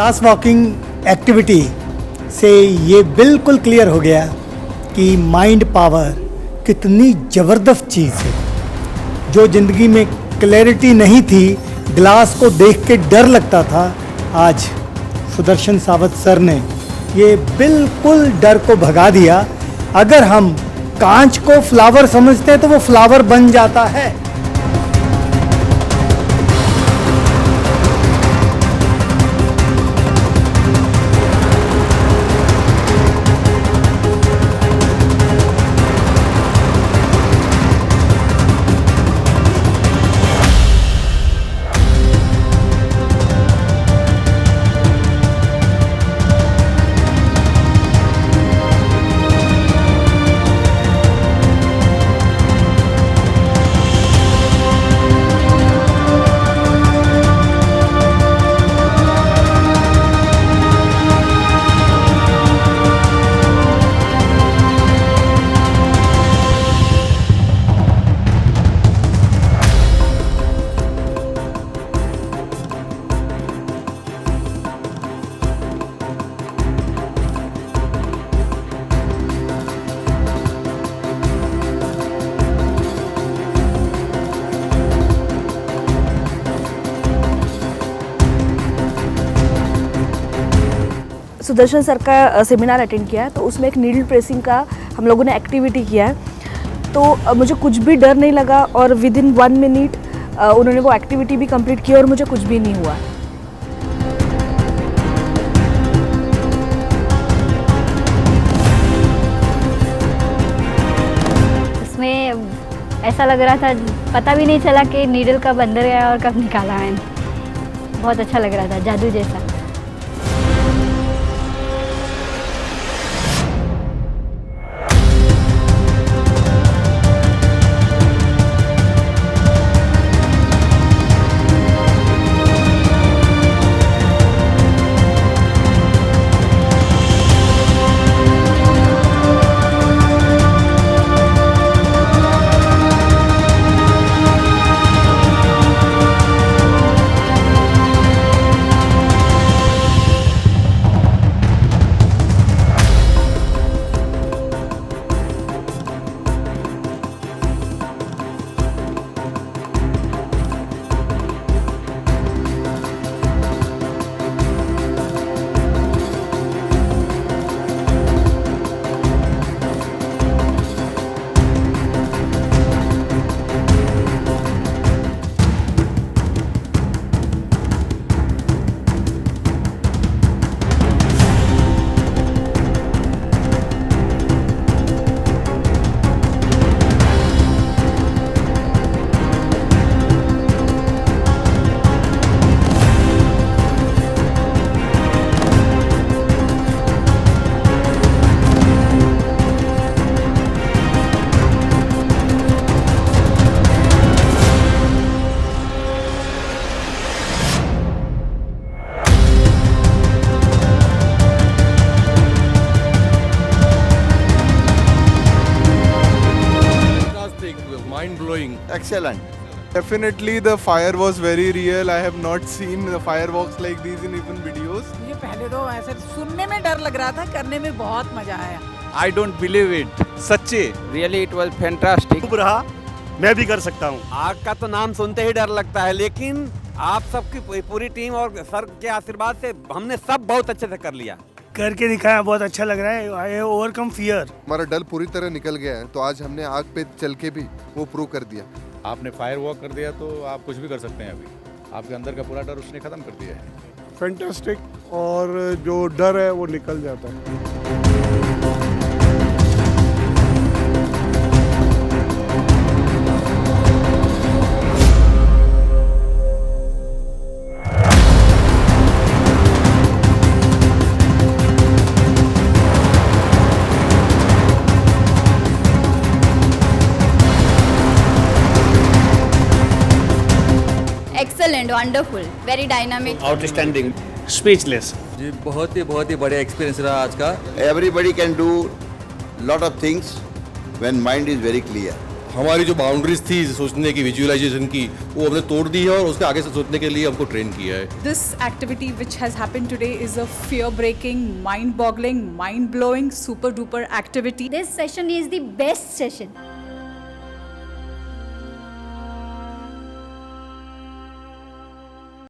Glass walking activity से ये बिल्कुल क्लियर हो गया कि माइंड पावर कितनी ज़बरदस्त चीज़ है। जो ज़िंदगी में क्लैरिटी नहीं थी, ग्लास को देख के डर लगता था, आज सुदर्शन सावत सर ने ये बिल्कुल डर को भगा दिया। अगर हम कांच को फ्लावर समझते हैं तो वो फ्लावर बन जाता है। सुदर्शन सर का सेमिनार अटेंड किया है, तो उसमें एक नीडल प्रेसिंग का हम लोगों ने एक्टिविटी किया है। तो मुझे कुछ भी डर नहीं लगा और विद इन 1 मिनट उन्होंने वो एक्टिविटी भी कंप्लीट की और मुझे कुछ भी नहीं हुआ। इसमें ऐसा लग रहा था, पता भी नहीं चला कि नीडल कब अंदर गया और कब निकाला मैंने। बहुत अच्छा लग रहा था, जादू जैसा। Mind-blowing. Excellent. Definitely the fire was very real. I have not seen the fireworks like these in even videos. मुझे पहले तो ऐसे सुनने में डर लग रहा था, करने में बहुत मजा आया। I don't believe it. सच्चे। Really, it was fantastic. खूब रहा, मैं भी कर सकता हूँ। आग का तो नाम सुनते ही डर लगता है, लेकिन आप सबकी पूरी टीम और सर के आशीर्वाद से हमने सब बहुत अच्छे से कर लिया। करके दिखाया, बहुत अच्छा लग रहा है। I overcome fear. हमारा डर पूरी तरह निकल गया है, तो आज हमने आग पे चल के भी वो प्रूव कर दिया। आपने फायर वॉक कर दिया तो आप कुछ भी कर सकते हैं। अभी आपके अंदर का पूरा डर उसने खत्म कर दिया है। फैंटास्टिक, और जो डर है वो निकल जाता है। Excellent, wonderful, very dynamic, outstanding, speechless. जी बहुत ही बढ़िया एक्सपीरियंस रहा आज का। Everybody can do lot of things when mind is very clear. हमारी जो बाउंड्रीज थी सोचने की, विजुअलाइजेशन की, वो हमने तोड़ दी है और उसके आगे से सोचने के लिए हमको ट्रेन किया है। This activity which has happened today is a fear-breaking, mind-boggling, mind-blowing, super-duper activity. This session is the best session.